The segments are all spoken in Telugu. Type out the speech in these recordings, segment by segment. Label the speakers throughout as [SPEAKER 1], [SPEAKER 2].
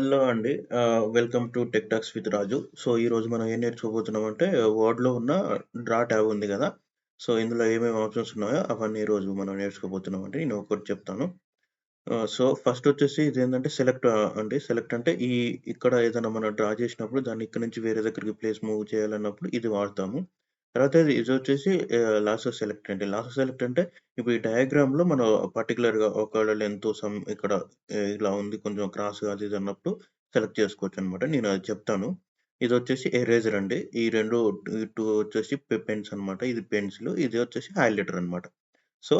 [SPEAKER 1] హలో అండి. Welcome to tech talks with Raju. So, ఈరోజు మనం ఏం నేర్చుకోబోతున్నామంటే వర్డ్‌లో ఉన్న డ్రా ట్యాబ్ ఉంది గదా! సో, ఇందులో ఏమేమి ఆప్షన్స్ ఉన్నాయో అవన్నీ ఈరోజు మనం నేర్చుకోబోతున్నామండి. నేను ఒక్కొక్కటి చెప్తాను. సో, ఫస్ట్ వచ్చేసి ఇదేంటంటే సెలెక్ట్ అండి. సెలెక్ట్ అంటే ఇక్కడ ఏదైనా మనం డ్రా చేసినప్పుడు దాన్ని ఇక్కడి నుంచి వేరే దగ్గరికి ప్లేస్ మూవ్ చేయాలన్నప్పుడు ఇది వాడతాము. తర్వాత ఇదొచ్చేసి లాసో సెలెక్ట్ అండి. లాసో సెలెక్ట్ అంటే ఇప్పుడు ఈ డయాగ్రామ్‌లో మనం పర్టిక్యులర్‌గా ఒకవేళ లెంత్ ఇక్కడ ఇలా ఉంది కొంచెం క్రాస్‌గా అది ఇది అన్నప్పుడు సెలెక్ట్ చేసుకోవచ్చనమాట. నేను అది చెప్తాను. ఇదొచ్చేసి ఎరేజర్ అండి. ఈ 2 వచ్చేసి పెన్స్ అనమాట. ఇది పెన్సిల్. ఇది వచ్చేసి హైలైటర్ అనమాట. సో,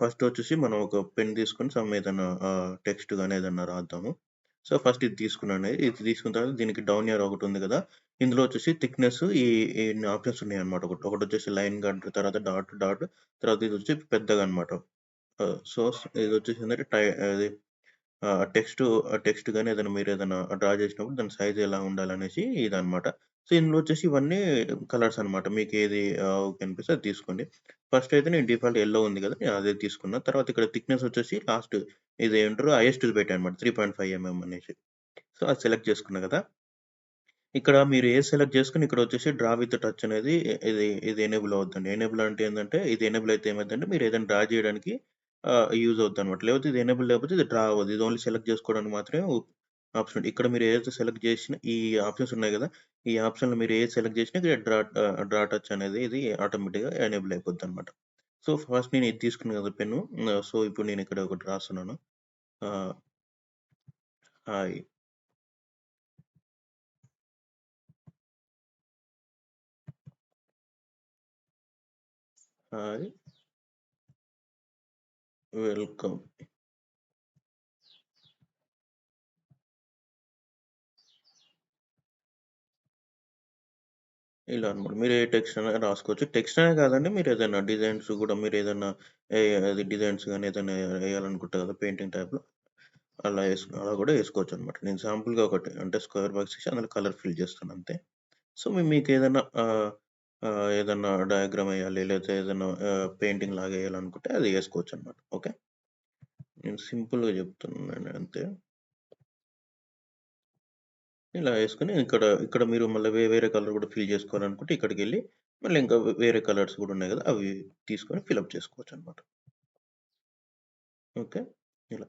[SPEAKER 1] ఫస్ట్ వచ్చేసి మనం ఒక పెన్ తీసుకొని ఏదన్నా టెక్స్ట్ గాని ఏదన్నా రాద్దాము. సో, ఫస్ట్ ఇది తీసుకున్నాను. ఇది తీసుకున్న తర్వాత దీనికి డౌన్ యారో ఒకటుంది గదా! ఇందులో వచ్చేసి థిక్‌నెస్ ఇన్ని ఆప్షన్స్ ఉన్నాయన్నమాట. ఒకటొచ్చేసి లైన్ కట్, తర్వాత డాట్, డాట్ తర్వాత ఇదొచ్చి పెద్దగా అనమాట. సో, ఇదొచ్చేసి ఏందంటే అది టెక్స్ట్ గాని ఏదైనా మీరేదైనా డ్రా చేసినప్పుడు దాని సైజ్ ఎలా ఉండాలనేసి ఇదనమాట. సో, ఇందులో వచ్చేసి ఇవన్నీ కలర్స్ అనమాట. మీకేది ఓకే అనిపిస్తే అది తీసుకోండి. ఫస్ట్ అయితే నేను డిఫాల్ట్ యెల్లో ఉంది కదా! నేను అదే తీసుకున్నా. తర్వాత ఇక్కడ థిక్‌నెస్ వచ్చేసి లాస్ట్ ఇదేమంటారు హైయెస్ట్‌ది పెట్టానన్నమాట. 3.5 అనేసి. సో, అది సెలెక్ట్ చేసుకున్నా కదా! ఇక్కడ మీరు ఏది సెలెక్ట్ చేసుకొని ఇక్కడొచ్చేసి డ్రా విత్ టచ్ అనేది ఇది ఎనేబుల్ అవుద్దండి. ఎనేబుల్ అంటే ఏందంటే ఇది ఎనేబుల్ అయితే ఏమైద్దంటే మీరు ఏదైనా డ్రా చేయడానికి యూజ్ అవుద్దనమాట. లేకపోతే ఇది ఎనేబుల్ లేకపోతే ఇది డ్రా అవ్వదు. ఇది ఓన్లీ సెలెక్ట్ చేసుకోవడానికి మాత్రమే ఆప్షన్. ఇక్కడ మీరు ఏదైతే సెలెక్ట్ చేసిన ఈ ఆప్షన్స్ ఉన్నాయి గదా! ఈ ఆప్షన్‌లో మీరు ఏది సెలెక్ట్ చేసినా ఇక్కడ డ్రా టచ్ అనేది ఇది ఆటోమేటిక్‌గా ఎనేబుల్ అయిపోద్దనమాట. సో, ఫస్ట్ నేను ఇది తీసుకున్నా కదా పెన్ను. సో, ఇప్పుడు నేను ఇక్కడ ఒకటి రాస్తున్నాను. ఆహ్, హాయ్, హాయ్, వెల్కమ్. ఇలా అన్నమాట. మీరు ఏ టెక్స్ట్ అయినా రాసుకోవచ్చు. టెక్స్ట్ అనే కాదండి మీరేదైనా డిజైన్స్ గూడా మీరేదన్నా ఏ అది డిజైన్స్ గాని ఏదైనా ఎయాలనుకుంటారు కదా! పెయింటింగ్ టైప్‌లో అలా గూడా ఏసుకోవచ్చనమాట. నేను శాంపుల్‌గా ఒకటి అంటే స్క్వేర్ బాక్స్ ఇచ్చి అందులో కలర్ ఫిల్ చేస్తాను అంతే. సో, మీకేదన్నా ఏదన్నా డయాగ్రామ్ ఎయాలి లేకపోతే ఏదన్నా పెయింటింగ్ లాగా ఎయాలనుకుంటే అది ఏసుకోవచ్చనమాట. ఓకే. నేను సింపుల్‌గా చెప్తున్నాను అంతే. ఇలా యేసుకొని ఇక్కడ మీరు మళ్ళా వేరే కలర్ గూడా ఫిల్ జేసుకోవాలనుకుంటే ఇక్కడికెళ్ళి మళ్ళీ ఇంకా వేరే కలర్స్ గూడా ఉన్నాయి గదా! అవి తీసుకొని ఫిలప్ చేసుకోవచ్చనమాట. ఓకే. ఇలా.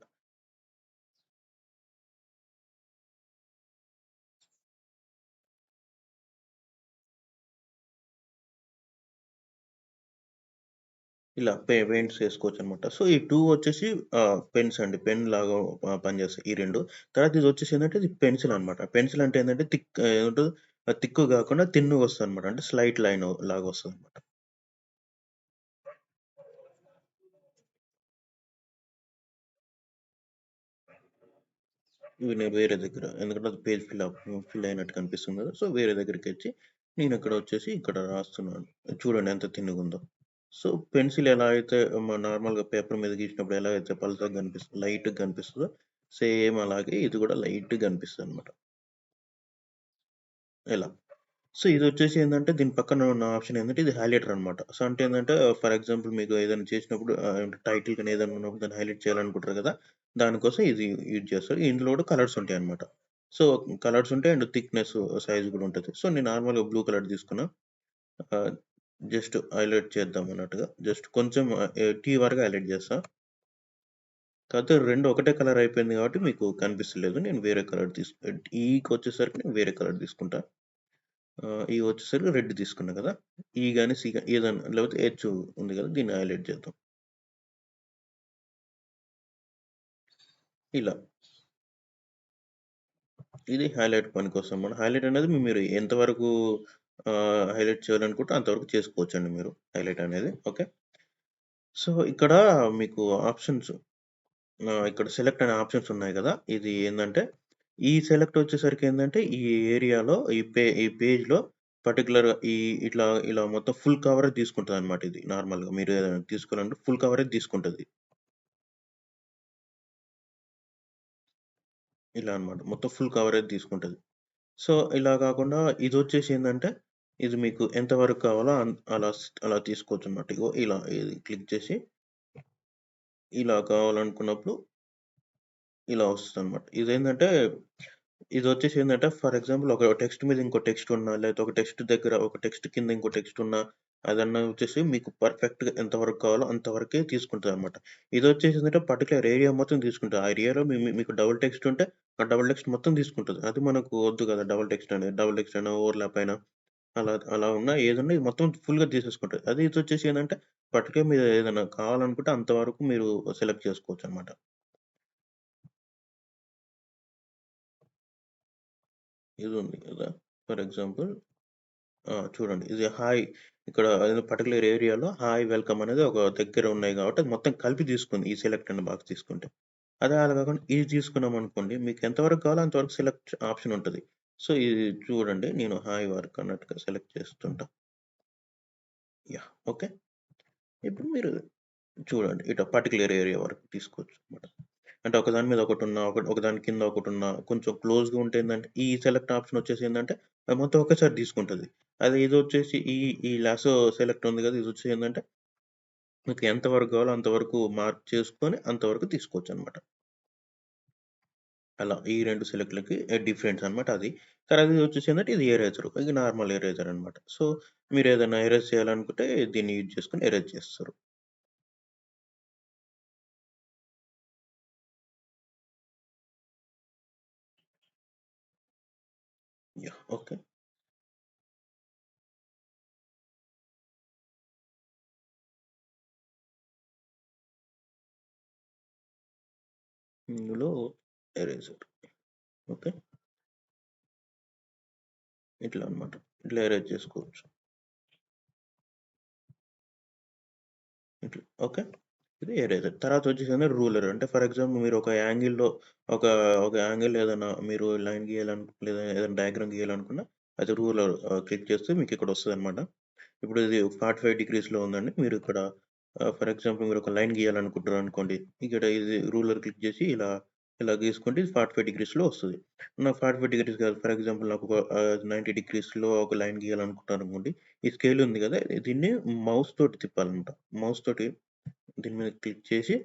[SPEAKER 1] ఇలా పెయింట్స్ ఏసుకోవచ్చనమాట. సో, ఈ 2 వచ్చేసి పెన్స్ అండి. పెన్ లాగా పనిచేస్తాయి ఈ 2. తర్వాత ఇదొచ్చేసి ఏందంటే ఇది పెన్సిల్ అనమాట. పెన్సిల్ అంటే ఏందంటే ఏమంటారు థిక్ గాకుండా థిన్‌గొస్తదనమాట. అంటే స్లైట్ లైన్ లాగొస్తదనమాట. ఇవి నేను వేరే దగ్గర ఎందుకంటే అది పేజ్ ఫిల్ అయినట్టు కనిపిస్తుంది కదా! సో, వేరే దగ్గరికొచ్చి నేనిక్కడ వచ్చేసి ఇక్కడ రాస్తున్నాను. చూడండి ఎంత తిన్నగుందో. సో, పెన్సిల్ ఎలా అయితే నార్మల్‌గా పేపర్ మీద గీసినప్పుడు ఎలా అయితే పలచగా కనిపిస్తదో, లైట్‌గా కనిపిస్తదో సేమ్ అలాగే ఇది కూడా లైట్‌గా కనిపిస్తదనమాట. ఇలా. సో, ఇదొచ్చేసి ఏందంటే దీని పక్కన ఉన్న ఆప్షన్ ఏందంటే ఇది హైలైటర్ అనమాట. సో, అంటే ఏందంటే ఫర్ ఎగ్జాంపుల్ మీకు ఏదైనా చేసినప్పుడు టైటిల్ గాని ఏదైనా ఉన్నప్పుడు దాన్ని హైలైట్ చేయాలనుకుంటారు కదా! దానికోసం ఇది యూజ్ చేస్తారు. ఇందులో కూడా కలర్స్ ఉంటాయన్నమాట. సో, కలర్స్ ఉంటాయి అండ్ థిక్‌నెస్, సైజ్ కూడా ఉంటది. సో, నేను నార్మల్‌గా బ్లూ కలర్ తీసుకున్నా. ఆహ్, జస్ట్ హైలైట్ చేద్దాం అన్నట్టుగా జస్ట్ కొంచెం టీ వరకు హైలైట్ చేస్తా. కాకపోతే 2 ఒకటే కలర్ అయిపోయింది కాబట్టి మీకు కనిపిస్తలేదు. నేను వేరే కలర్ ఈకొచ్చేసరికి నేను వేరే కలర్ తీసుకుంటా. ఈ వచ్చేసరికి రెడ్ తీసుకున్నా కదా! ఈ గాని, సి గాని ఏదన్నా లేకపోతే హెచ్ ఉంది కదా! దీన్ని హైలైట్ చేద్దాం. ఇలా. ఇది హైలైట్ పనికొస్తదనమాట. హైలైట్ అనేది మీరు ఎంత వరకు హైలైట్ చేయాలనుకుంటే అంతవరకు చేసుకోవచ్చండి మీరు హైలైట్ అనేది. ఓకే. సో, ఇక్కడ మీకు ఆప్షన్స్ ఇక్కడ సెలెక్ట్ అనే ఆప్షన్స్ ఉన్నాయి కదా! ఇది ఏందంటే, ఈ సెలెక్ట్ వచ్చేసరికి ఏందంటే, ఈ ఏరియాలో ఈ పేజ్‌లో పర్టిక్యులర్‌గా ఇలా మొత్తం ఫుల్ కవరేజ్ తీసుకుంటదనమాట ఇది నార్మల్‌గా. మీరు ఏదైనా తీసుకోవాలంటే ఫుల్ కవరేజ్ తీసుకుంటది. ఇలా అన్నమాట. మొత్తం ఫుల్ కవరేజ్ తీసుకుంటది. సో, ఇలా కాకుండా ఇదొచ్చేసి ఏందంటే, ఇది మీకు ఎంత వరకు కావాలో అలా తీసుకోవచ్చన్నమాట. ఇగో ఇలా ఇది క్లిక్ చేసి, ఇలా కావాలనుకున్నప్పుడు ఇలా వస్తదన్నమాట. ఇదేంటంటే ఇదొచ్చేసి ఏందంటే ఫర్ ఎగ్జాంపుల్ ఒక టెక్స్ట్ మీద ఇంకో టెక్స్ట్ ఉన్నా, లేకపోతే ఒక టెక్స్ట్ దగ్గర ఒక టెక్స్ట్ కింద ఇంకో టెక్స్ట్ ఉన్నా, అదన్నా వచ్చేసి మీకు పర్ఫెక్ట్‌గా ఎంత వరకు కావాలో అంతవరకే తీసుకుంటదనమాట. ఇదొచ్చేసి ఏందంటే పర్టిక్యులర్ ఏరియా మొత్తం తీసుకుంటది. ఆ ఏరియాలో మీకు డబుల్ టెక్స్ట్ ఉంటే, ఆ డబుల్ టెక్స్ట్ మొత్తం తీసుకుంటది. అది మనకు వద్దు కదా! డబుల్ టెక్స్ట్ అనేది. డబుల్ టెక్స్ట్ అయినా, ఓవర్‌లాప్ అయినా అలా అలా ఉన్నా ఏదున్నా ఇది మొత్తం ఫుల్‌గా తీసేసుకుంటది. అదే ఇదొచ్చేసి ఏందంటే పర్టిక్యులర్ మీరు ఏదైనా కావాలనుకుంటే అంతవరకు మీరు సెలెక్ట్ చేసుకోవచ్చనమాట. ఇదుంది కదా! ఫర్ ఎగ్జాంపుల్ చూడండి. ఇది హాయ్ ఇక్కడ ఏదో పర్టిక్యులర్ ఏరియాలో హాయ్, వెల్కమ్ అనేది ఒక దగ్గర ఉన్నాయి కాబట్టి అది మొత్తం కలిపి తీసుకుంది. ఈ సెలెక్ట్ అనే బాక్స్ తీసుకుంటే. అదే అలా కాకుండా ఇది తీసుకున్నామనుకోండి మీకు ఎంతవరకు కావాలో అంతవరకు సెలెక్ట్ ఆప్షన్ ఉంటది. సో, ఇది చూడండి నేను హాయ్ వర్క్ అన్నట్టుగా సెలెక్ట్ చేస్తుంటా. యాహ్! ఓకే. ఇప్పుడు మీరు చూడండి. ఇట్లా పర్టిక్యులర్ ఏరియా వరకు తీసుకోవచ్చు అన్నమాట. అంటే ఒకదాని మీద ఒకటున్నా, ఒకదాని కింద ఒకటున్నా, కొంచెం క్లోజ్‌గా ఉంటే ఏందంటే, ఈ సెలెక్ట్ ఆప్షన్ వచ్చేసి ఏందంటే, అది మొత్తం ఒకేసారి తీసుకుంటది. అదే ఇదొచ్చేసి ఈ లాసో సెలెక్ట్ ఉంది కదా! ఇదొచ్చేసి ఏందంటే, మీకు ఎంత వరకు కావాలో అంతవరకు మార్క్ చేసుకొని, అంతవరకు తీసుకోవచ్చనమాట. అలా ఈ 2 సెలెక్ట్‌లకి డిఫరెన్స్ అనమాట అది. తర్వాత ఇదొచ్చేసి ఏందంటే, ఇది ఎరేజర్. ఇది నార్మల్ ఎరేజర్ అనమాట. సో, మీరేదైనా ఎరేజ్ చేయాలనుకుంటే దీన్ని యూజ్ చేసుకొని ఎరేజ్ చేస్తారు. యాహ్! ఓకే. ఇందులో ఎరేజర్. ఓకే. ఇట్లా అన్నమాట. ఇట్లా ఎరేజ్ చేసుకోవచ్చు. ఇట్లా. ఓకే. ఇది ఎరేజర్. తర్వాతొచ్చేసింది రూలర్. అంటే ఫర్ ఎగ్జాంపుల్ మీరు ఒక ఒక యాంగిల్ ఏదైనా మీరు లైన్ లేదా ఏదైనా డయాగ్రామ్ గీయాలనుకున్నా అది రూలర్ క్లిక్ చేస్తే మీకిక్కడ వస్తదనమాట. ఇప్పుడు ఇది 45 డిగ్రీస్‌లో ఉందండి. మీరిక్కడ ఫర్ ఎగ్జాంపుల్ మీరొక లైన్ గీయాలనుకుంటున్నారనుకోండి. ఇక్కడ ఇది రూలర్ క్లిక్ చేసి ఇలా గీసుకుంటే ఇది 45 డిగ్రీస్‌లో వస్తది. నాకు 45 డిగ్రీస్ కాదు. ఫర్ ఎగ్జాంపుల్ నాకొక 90 డిగ్రీస్‌లో ఒక లైన్ గీయాలనుకుంటున్నాననుకోండి. ఈ స్కేల్ ఉంది గదా! దీన్ని మౌస్ తోటి తిప్పాలనమాట. మౌస్ తోటి దీని మీద క్లిక్ చేసి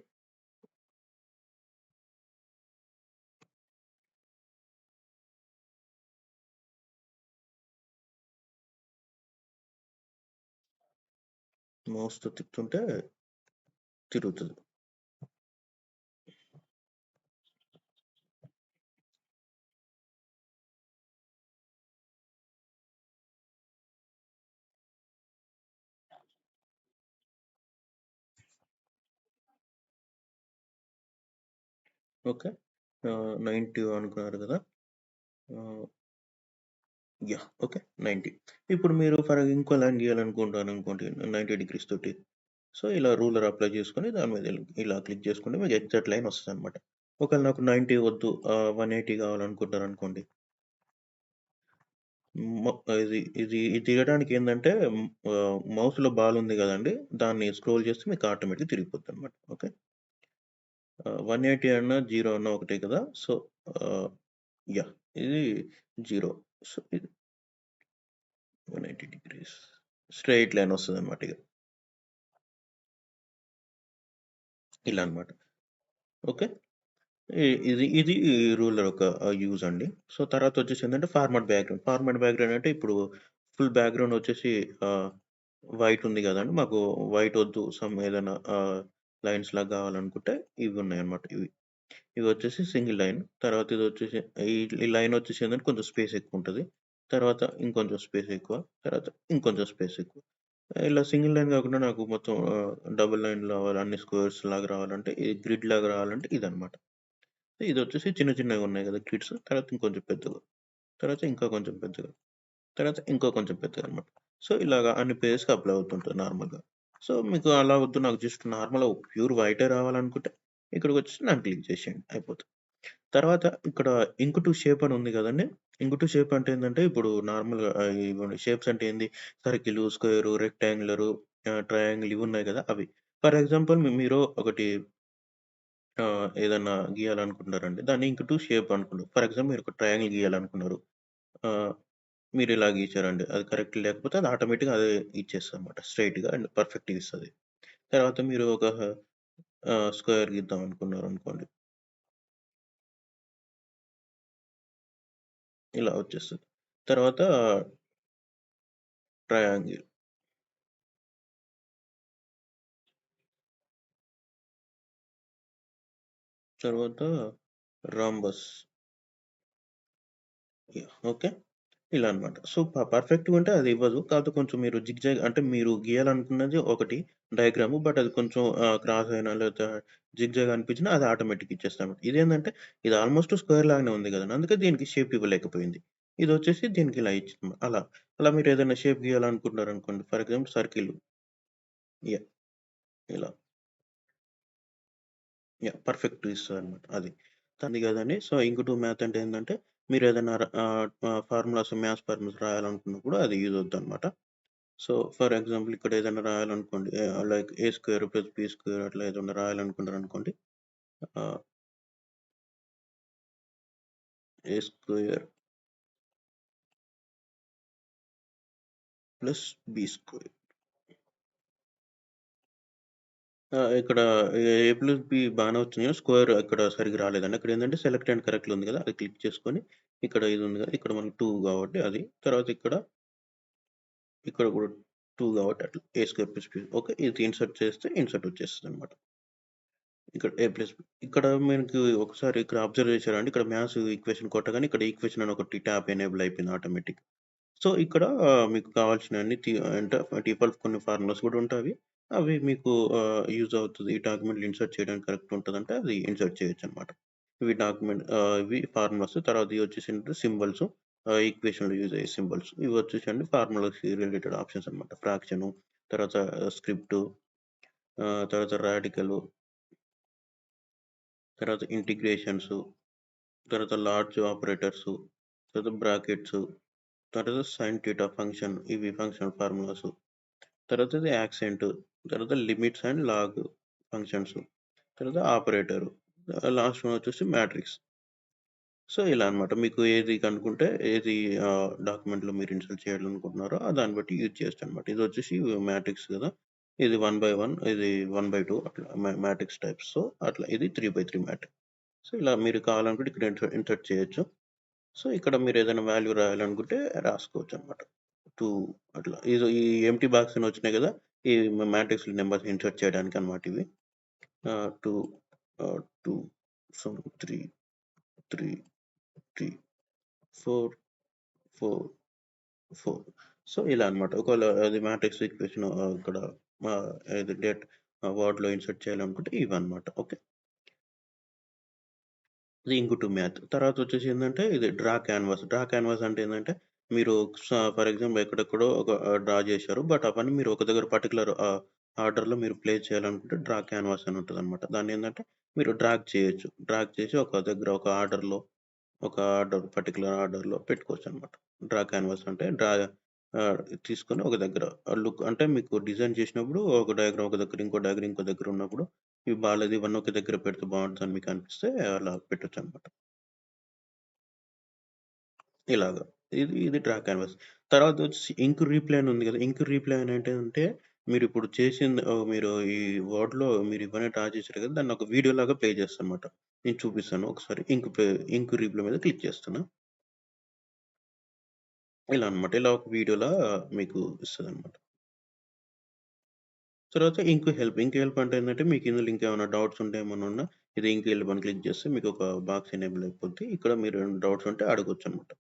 [SPEAKER 1] మౌస్‌తో తిప్పుతుంటే తిరుగుతది. ఓకే. 90 అనుకున్నారు గదా! ఆహ్, యాహ్! ఓకే. 90. ఇప్పుడు మీరు ఇంకో లైన్ గీయాలనుకుంటున్నారనుకోండి 90 డిగ్రీస్ తోటి. సో, ఇలా రూలర్ అప్లై చేసుకొని దాని మీద ఇలా క్లిక్ చేసుకుంటే మీకు ఎగ్జాక్ట్ లైన్ వస్తదనమాట. ఒకవేళ నాకు 90 వద్దు 180 కావాలనుకుంటున్నారనుకోండి. మొ ఇది తిరగడానికి ఏందంటే మౌస్‌లో బాల్ ఉంది గదండీ! దాన్ని స్క్రోల్ చేస్తే మీకు ఆటోమేటిక్‌గా తిరిగిపోద్దనమాట. ఓకే. 180 అన్నా, 0 అన్నా ఒకటే కదా! సో, ఆహ్, యాహ్! ఇది 0. సో, ఇది 180 డిగ్రీస్. స్ట్రెయిట్ లైన్ వస్తదనమాట ఇగ. ఇలా అన్నమాట. ఓకే. ఇది రూలర్ ఒక యూజ్ అండి. సో, తర్వాతొచ్చేసి ఏందంటే ఫార్మాట్ బ్యాక్‌గ్రౌండ్. ఫార్మాట్ బ్యాక్‌గ్రౌండ్ అంటే ఇప్పుడు ఫుల్ బ్యాక్‌గ్రౌండ్ వచ్చేసి ఆహ్, వైట్ ఉంది గదండీ! మాకు వైట్ వద్దు. ఏదైనా లైన్స్‌లాగా గావాలనుకుంటే ఇవి ఉన్నాయన్నమాట ఇవి. ఇవొచ్చేసి సింగిల్ లైన్. తర్వాత ఇదొచ్చేసి ఈ లైన్ వచ్చేసి ఏందంటే కొంచెం స్పేస్ ఎక్కువుంటది. తర్వాత ఇంకొంచెం స్పేస్ ఎక్కువ. తర్వాత ఇంకొంచెం స్పేస్ ఎక్కువ. ఇలా సింగిల్ లైన్ గాకుండా నాకు మొత్తం డబుల్ లైన్‌లో రావాలి, అన్ని స్క్వేర్స్ లాగా రావాలంటే, ఈ గ్రిడ్ లాగా రావాలంటే ఇదనమాట. ఇదొచ్చేసి చిన్న చిన్నగా ఉన్నాయి గదా! గ్రిడ్స్. తర్వాత ఇంకొంచెం పెద్దగా. తర్వాత ఇంకా కొంచెం పెద్దగా. తర్వాత ఇంకో కొంచెం పెద్దగనమాట. సో, ఇలాగ అన్ని పేజెస్‌కి అప్లై అవుతుంటది నార్మల్‌గా. సో, మీకు అలా వద్దు నాకు జస్ట్ నార్మల్‌గా ప్యూర్ వైటే రావాలనుకుంటే ఇక్కడికొచ్చేసి నన్ను క్లిక్ చేసేయండి అయిపోతది. తర్వాత ఇక్కడ ఇంక్ టు షేప్ అని ఉంది గదండీ! ఇంక్ టు షేప్ అంటే ఏందంటే, ఇప్పుడు నార్మల్‌గా ఇవ్వండి షేప్స్ అంటే ఏంది? సర్కిలు, స్క్వేరు, రెక్టాంగులరు, ట్రయాంగిల్ ఇవున్నాయి గదా! అవి. ఫర్ ఎగ్జాంపుల్ మీరు ఒకటి ఏదన్నా గీయాలనుకుంటున్నారండి. దాన్ని ఇంక్ టు షేప్ అనుకున్నారు. ఫర్ ఎగ్జాంపుల్ మీరు ఒక ట్రయాంగిల్ గీయాలనుకున్నారు. ఆహ్, మీరిలా గీసారండి. అది కరెక్ట్ లేకపోతే అది ఆటోమేటిక్‌గా అదే ఇచ్చేస్తదనమాట. స్ట్రెయిట్‌గా అండ్ పర్ఫెక్ట్‌గా ఇస్తది. తర్వాత మీరు ఒక స్క్వేర్ గీద్దాం అనుకున్నారనుకోండి. ఇలా వచ్చేస్తది. తర్వాత ట్రయాంగిల్. తర్వాత రాంబస్. ఓకే. ఇలా అన్నమాట. సో, పర్ఫెక్ట్‌గా ఉంటే అది ఇవ్వదు. కాకపోతే కొంచెం మీరు జిగ్‌జాగ్ అంటే మీరు గీయాలనుకున్నది ఒకటి డయాగ్రాము. బట్ అది కొంచెం క్రాస్ అయినా లేకపోతే జిగ్‌జాగ్ అనిపించినా అది ఆటోమేటిక్‌గా ఇచ్చేస్తదన్నమాట. ఇదేందంటే ఇది ఆల్‌మోస్ట్ స్క్వేర్ లాగానే ఉంది గదండీ! అందుకే దీనికి షేప్ ఇవ్వలేకపోయింది. ఇదొచ్చేసి దీనికి ఇలా ఇచ్చింది. అలా. అలా మీరు ఏదైనా షేప్ గీయాలనుకుంటున్నారనుకోండి. For example circle. యాహ్! ఇలా. పర్ఫెక్ట్ ఇస్తదనమాట అది. అది కాదండి. సో, ఇంక్ టు మ్యాథ్ అంటే ఏందంటే, మీరేదైనా ఫార్ములాస్, మ్యాథ్స్ ఫార్ములాస్ రాయాలనుకున్నప్పుడు అది యూజ్ అవుద్దనమాట. సో, ఫర్ ఎగ్జాంపుల్ ఇక్కడ ఏదైనా రాయాలనుకోండి. Like A square plus B square అట్లా ఏదైనా రాయాలనుకున్నారనుకోండి. Ah, A square plus B square. ఇక్కడ ఏ ప్లస్ బీ బానే వచ్చింది గానీ, స్క్వేర్ ఇక్కడ సరిగ్గా రాలేదండి. అక్కడేందంటే సెలెక్ట్ అండ్ కరెక్ట్‌లో ఉంది కదా! అది క్లిక్ చేసుకొని, ఇక్కడ ఇది ఉంది కదా! ఇక్కడ మనకు 2 కాబట్టి అది. తర్వాత ఇక్కడ కూడా 2 కాబట్టి అట్లా ఏ స్క్వేర్ ప్లస్ బీ ఓకే. ఇది ఇన్సర్ట్ చేస్తే ఇన్సర్ట్ వచ్చేస్తదనమాట. ఇక్కడ ఏ ప్లస్ బీ. ఇక్కడ మనకి ఒకసారి ఇక్కడ అబ్జర్వ్ చేశారా అండి? ఇక్కడ మ్యాథ్స్ ఈక్వేషన్ కొట్టగానే ఇక్కడ ఈక్వేషన్ అని ఒకటి ట్యాబ్ ఎనేబుల్ అయిపోయింది ఆటోమేటిక్. సో, ఇక్కడ మీకు కావాల్సినవన్నీ అంటే డిఫాల్ట్ కొన్ని ఫార్ములాస్ కూడా ఉంటావి. అవి మీకు యూజ్ అవుతది. ఈ డాక్యుమెంట్‌లో ఇన్సర్ట్ చేయడానికి కరెక్ట్ ఉంటదంటే అది ఇన్సర్ట్ చేయొచ్చనమాట. ఇవి ఫార్ములాస్. తర్వాత ఇవి వచ్చేసి సింబల్స్. ఈక్వేషన్‌లో యూజ్ అయ్యే సింబల్స్. ఇవి వచ్చేసండి ఫార్ములాస్‌కి రిలేటెడ్ ఆప్షన్స్ అనమాట. ఫ్రాక్షను, తర్వాత స్క్రిప్టు, తర్వాత రాడికలు, తర్వాత ఇంటిగ్రేషన్సు, తర్వాత లార్జ్ ఆపరేటర్సు, తర్వాత బ్రాకెట్సు, తర్వాత సైన్ థీటా ఫంక్షన్ ఇవి ఫంక్షన్ ఫార్ములాసు. తర్వాతది యాక్సెంట్, తర్వాత లిమిట్స్ అండ్ లాగ్ ఫంక్షన్స్, తర్వాత ఆపరేటరు, లాస్ట్ వన్ వచ్చేసి మ్యాట్రిక్స్. సో, ఇలా అన్నమాట. మీకు ఏది కనుక్కుంటే ఏది డాక్యుమెంట్‌లో మీరు ఇన్సర్ట్ చేయాలనుకుంటున్నారో దాన్ని బట్టి యూజ్ చేయొచ్చనమాట. ఇదొచ్చేసి మ్యాట్రిక్స్ గదా! ఇది 1/1 ఇది 1/2 అట్లా మ్యాట్రిక్స్ టైప్స్. సో, అట్లా ఇది 3/3 మ్యాట్రిక్స్. సో, ఇలా మీరు కావాలనుకుంటే ఇక్కడ ఇన్సర్ట్ చేయొచ్చు. సో, ఇక్కడ మీరేదైనా వాల్యూ రాయాలనుకుంటే రాసుకోవచ్చనమాట. 2 అట్లా. ఈ ఎంప్టీ బాక్స్ అని వచ్చినాయి గదా! ఈ మ్యాట్రిక్స్‌లో నంబర్స్ ఇన్సర్ట్ చేయడానికనమాట ఇవి. 2 2 సో, 3, 3, 3, 4, 4, 4. సో, ఇలా అన్నమాట. ఒకవేళ అది మ్యాట్రిక్స్ ఈక్వేషన్ ఇక్కడ ఇది వర్డ్‌లో ఇన్సర్ట్ చేయాలనుకుంటే ఇవన్నమాట. ఓకే. ఇది ఇంక్ టు మ్యాథ్. తర్వాతొచ్చేసి ఏందంటే ఇది డ్రా క్యాన్వాస్. డ్రా క్యాన్వాస్ అంటే ఏందంటే మీరు ఫర్ ఎగ్జాంపుల్ ఎక్కడెక్కడో ఒక డ్రా చేశారు. బట్ అవన్నీ మీరు ఒక దగ్గర పర్టిక్యులర్ ఆర్డర్‌లో మీరు ప్లేస్ చేయాలనుకుంటే డ్రా క్యాన్వాస్ అని ఉంటదనమాట. దాన్నేందంటే మీరు డ్రాగ్ చేయొచ్చు. డ్రాగ్ చేసి ఒక దగ్గర ఒక పర్టిక్యులర్ ఆర్డర్‌లో పెట్టుకోవచ్చనమాట. డ్రా క్యాన్వాస్ అంటే తీసుకొని ఒక దగ్గర లుక్ అంటే మీకు డిజైన్ చేసినప్పుడు ఒక డయాగ్రామ్ ఒక దగ్గర, ఇంకో డయాగ్రామ్ ఇంకో దగ్గర ఉన్నప్పుడు ఇవి బాలేదు. ఇవన్నీ ఒకే దగ్గర పెడితే బావుంటదని మీకనిపిస్తే అలా పెట్టొచ్చనమాట. ఇలాగ. ఇది డ్రా క్యాన్వాస్. తర్వాతొచ్చేసి ఇంక్ రీప్లే అని ఉంది గదా! ఇంక్ రీప్లే అని ఏంటంటే మీరిప్పుడు చేసింది మీరు ఈ వర్డ్‌లో మీరు ఇవన్నీ డ్రా చేసారు కదా! దాన్ని ఒక వీడియోలాగా ప్లే చేస్తానమాట. నేను చూపిస్తాను ఒకసారి. ఇంక్ రీప్లే మీద క్లిక్ చేస్తున్నా. ఇలా అన్నమాట. ఇలా ఒక వీడియోలా మీకు ఇస్తదనమాట. తర్వాత ఇంక్ హెల్ప్ అంటే ఏందంటే మీకు ఇందులో ఇంకేమైనా డౌట్స్ ఉంటే ఏమన్నా ఉన్నా ఇది ఇంక్ హెల్ప్ అని క్లిక్ చేస్తే మీకు ఒక బాక్స్ ఎనేబుల్ అయిపోద్ది. ఇక్కడ మీరు ఏమైనా డౌట్స్ ఉంటే అడగొచ్చనమాట.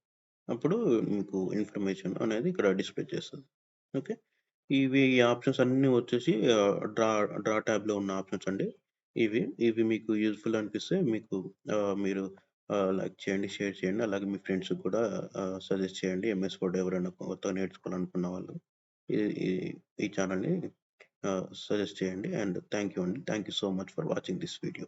[SPEAKER 1] అప్పుడు మీకు ఇన్ఫర్మేషన్ అనేది ఇక్కడ డిస్‌ప్లే చేస్తది. ఓకే. ఈ ఆప్షన్స్ అన్నీ వచ్చేసి డ్రా ట్యాబ్‌లో ఉన్న ఆప్షన్స్ అండి. ఇవి మీకు యూజ్‌ఫుల్ అనిపిస్తే మీరు లైక్ చేయండి, షేర్ చేయండి. అలాగే మీ ఫ్రెండ్స్‌కి కూడా సజెస్ట్ చేయండి. ఎంఎస్ వర్డ్ ఎవరైనా కొత్తగా నేర్చుకోవాలనుకున్న వాళ్ళు ఈ ఈ ఈ ఛానెల్‌ని సజెస్ట్ చేయండి. అండ్ థాంక్ యూ అండి. Thank you so much for watching this video.